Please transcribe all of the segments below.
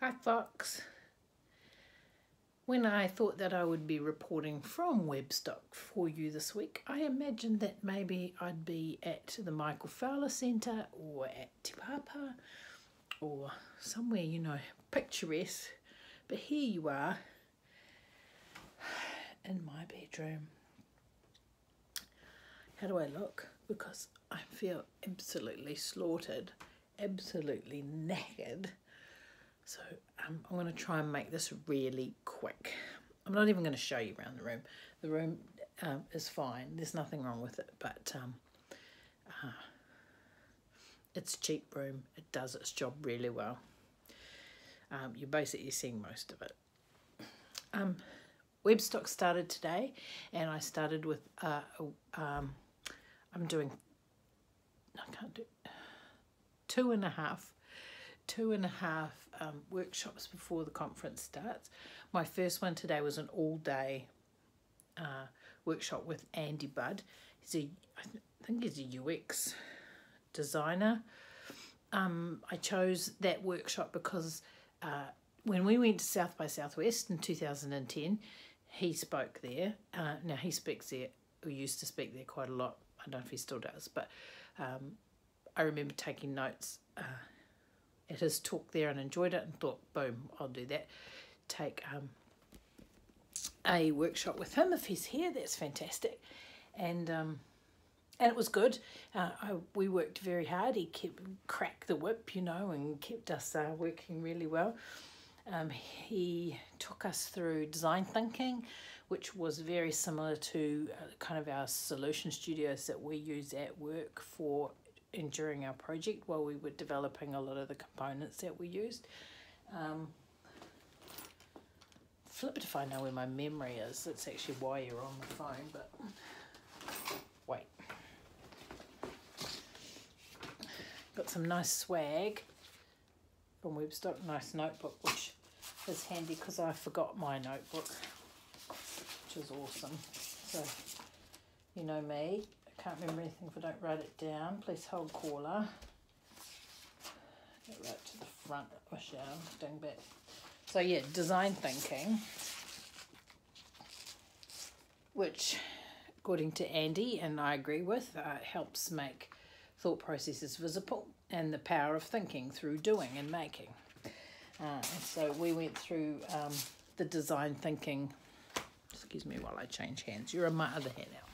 Hi folks. When I thought that I would be reporting from Webstock for you this week, I imagined that maybe I'd be at the Michael Fowler Centre or at Te Papa or somewhere, you know, picturesque. But here you are in my bedroom. How do I look? Because I feel absolutely slaughtered, absolutely knackered. So I'm going to try and make this really quick. I'm not even going to show you around the room. The room is fine. There's nothing wrong with it, but it's a cheap room. It does its job really well. You're basically seeing most of it. Webstock started today, and I started with I'm doing, I can't do, two and a half workshops before the conference starts. My first one today was an all-day workshop with Andy Budd. I think he's a UX designer. I chose that workshop because when we went to South by Southwest in 2010, he spoke there. Now he speaks there, or used to speak there quite a lot. I don't know if he still does, but I remember taking notes at his talk there and enjoyed it and thought, boom, I'll do that. Take a workshop with him if he's here. That's fantastic. And it was good. We worked very hard. He cracked the whip, you know, and kept us working really well. He took us through design thinking, which was very similar to kind of our solution studios that we use at work for and during our project while we were developing a lot of the components that we used. Flip it if I know where my memory is. That's actually why you're on the phone, but wait. Got some nice swag from Webstock, nice notebook, which is handy because I forgot my notebook, which is awesome. So, you know me. Can't remember anything if I don't write it down. Please hold caller. Get right to the front. Ding back. So yeah, design thinking, which according to Andy, and I agree with, helps make thought processes visible and the power of thinking through doing and making. And so we went through the design thinking. Excuse me while I change hands. You're in my other hand now.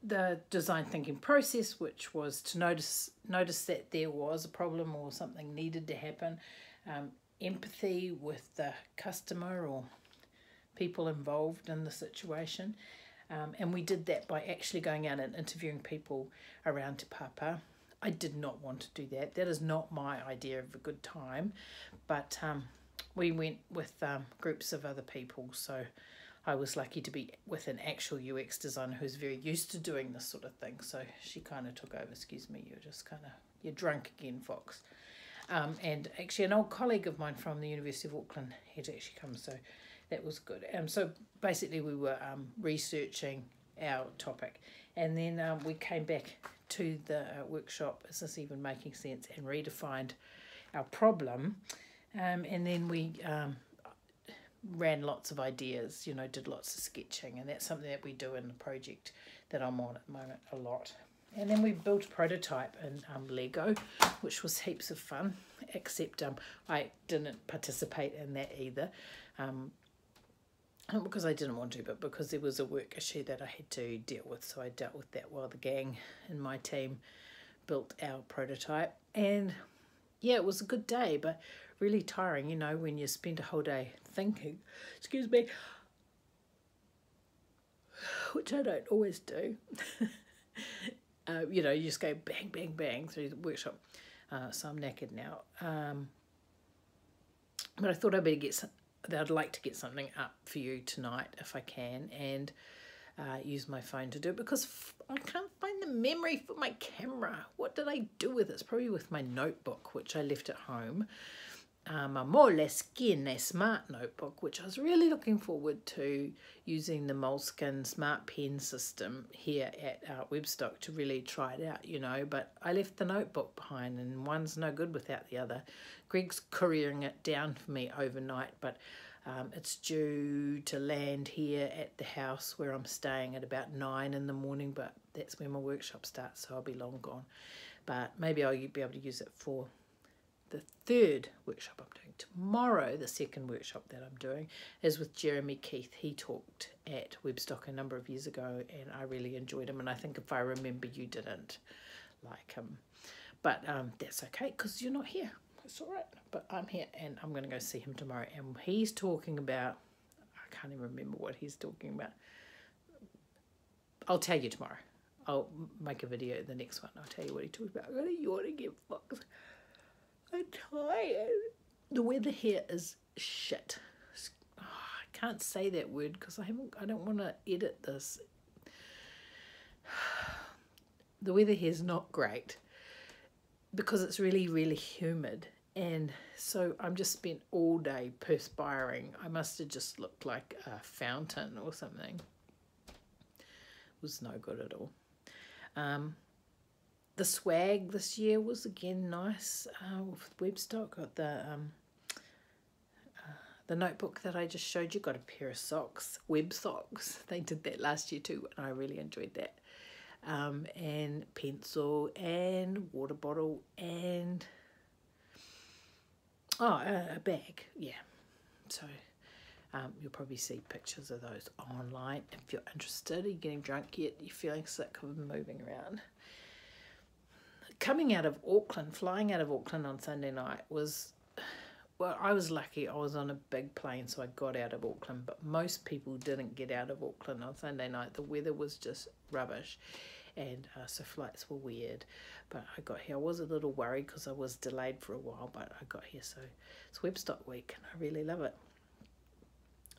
The design thinking process, which was to notice that there was a problem or something needed to happen, empathy with the customer or people involved in the situation, and we did that by actually going out and interviewing people around Te Papa. I did not want to do that. That is not my idea of a good time, but we went with groups of other people, so I was lucky to be with an actual UX designer who's very used to doing this sort of thing. So she kind of took over. Excuse me, you're drunk again, Fox. And actually an old colleague of mine from the University of Auckland had actually come, so that was good. So basically we were researching our topic. And then we came back to the workshop, is this even making sense, and redefined our problem. And then we ran lots of ideas, you know, did lots of sketching, and that's something that we do in the project that I'm on at the moment a lot. And then we built a prototype in Lego, which was heaps of fun, except I didn't participate in that either, not because I didn't want to, but because there was a work issue that I had to deal with, so I dealt with that while the gang in my team built our prototype. And yeah, it was a good day, but really tiring, you know, when you spend a whole day thinking, excuse me, which I don't always do. You know, you just go bang, bang, bang through the workshop. So I'm knackered now. But I thought I'd like to get something up for you tonight if I can, and use my phone to do it because I can't find the memory for my camera. What did I do with it? It's probably with my notebook, which I left at home. a Moleskine Smart Notebook, which I was really looking forward to using the Moleskine Smart Pen system here at Webstock to really try it out, you know, but I left the notebook behind and one's no good without the other. Greg's couriering it down for me overnight, but it's due to land here at the house where I'm staying at about 9 in the morning, but that's when my workshop starts, so I'll be long gone. But maybe I'll be able to use it for the third workshop I'm doing. Tomorrow, the second workshop that I'm doing is with Jeremy Keith. He talked at Webstock a number of years ago and I really enjoyed him, and I think if I remember you didn't like him. But that's okay because you're not here. It's all right. But I'm here and I'm going to go see him tomorrow, and he's talking about, I can't even remember what he's talking about. I'll tell you tomorrow. I'll make a video the next one. I'll tell you what he talks about. I'm going to yawn again, folks. I'm tired. The weather here is shit. Oh, I can't say that word because I don't want to edit this. The weather here is not great because it's really, really humid. And so I'm just spent all day perspiring. I must have just looked like a fountain or something. It was no good at all. The swag this year was again nice with Webstock. Got the notebook that I just showed you. Got a pair of socks, web socks. They did that last year too, and I really enjoyed that. And pencil and water bottle and a bag. Yeah. So you'll probably see pictures of those online if you're interested. Are you getting drunk yet? You're feeling sick of moving around? Coming out of Auckland, flying out of Auckland on Sunday night was, well, I was lucky. I was on a big plane, so I got out of Auckland, but most people didn't get out of Auckland on Sunday night. The weather was just rubbish, and so flights were weird. But I got here. I was a little worried because I was delayed for a while, but I got here, so it's Webstock week, and I really love it.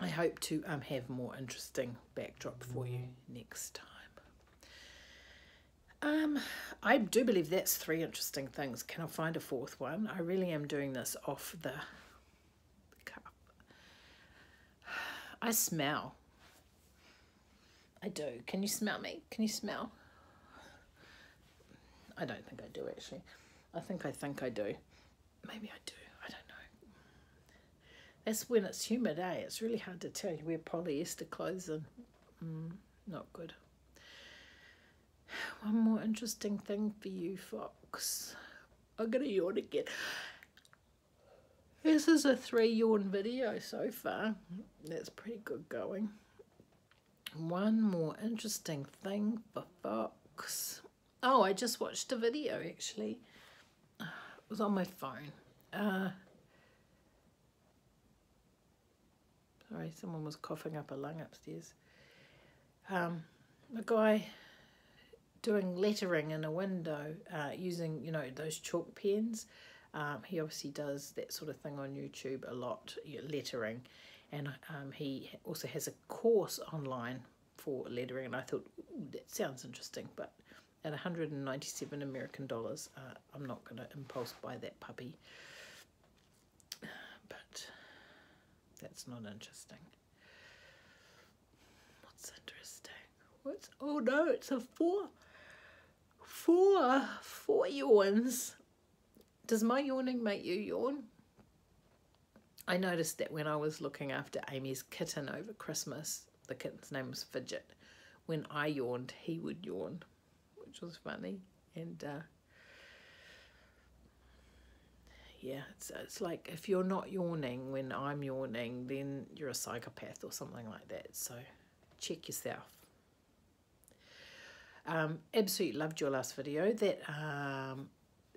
I hope to have more interesting backdrop for you next time. I do believe that's 3 interesting things. Can I find a 4th one? I really am doing this off the cuff. I smell. I do. Can you smell me? Can you smell? I don't think I do, actually. I think I do. Maybe I do. I don't know. That's when it's humid, eh? It's really hard to tell. You wear polyester clothes and not good. One more interesting thing for you, Fox. I'm going to yawn again. This is a 3 yawn video so far. That's pretty good going. One more interesting thing for Fox. Oh, I just watched a video, actually. It was on my phone. Sorry, someone was coughing up a lung upstairs. A guy doing lettering in a window using, you know, those chalk pens. He obviously does that sort of thing on YouTube a lot, lettering. And he also has a course online for lettering. And I thought, ooh, that sounds interesting. But at 197 American dollars, I'm not going to impulse buy that puppy. But that's not interesting. What's interesting? What's, oh no, it's a 4 yawns. Does my yawning make you yawn? I noticed that when I was looking after Amy's kitten over Christmas, the kitten's name was Fidget. When I yawned, he would yawn, which was funny. And yeah, it's like if you're not yawning when I'm yawning, then you're a psychopath or something like that. So check yourself. Absolutely loved your last video. That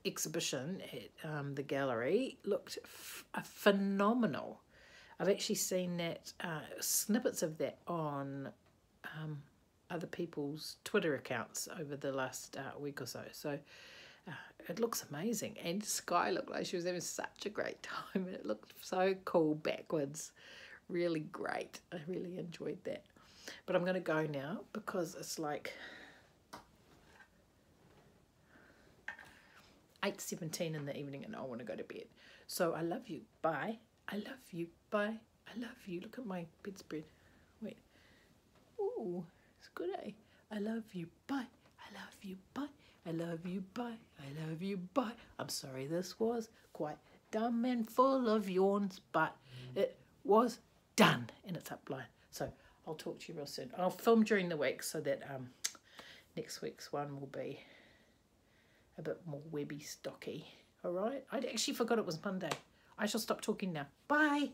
exhibition at the gallery looked phenomenal. I've actually seen that snippets of that on other people's Twitter accounts over the last week or so. So it looks amazing. And Sky looked like she was having such a great time. It looked so cool backwards. Really great. I really enjoyed that. But I'm going to go now because it's like 8:17 in the evening and I want to go to bed. So I love you. Bye. I love you. Bye. I love you. Look at my bedspread. Wait. Ooh, it's good, eh? I love you. Bye. I love you. Bye. I love you. Bye. I love you. Bye. I'm sorry this was quite dumb and full of yawns, but it was done and it's upline. So I'll talk to you real soon. I'll film during the week so that next week's one will be a bit more webby stocky. All right. I actually forgot it was Monday. I shall stop talking now. Bye.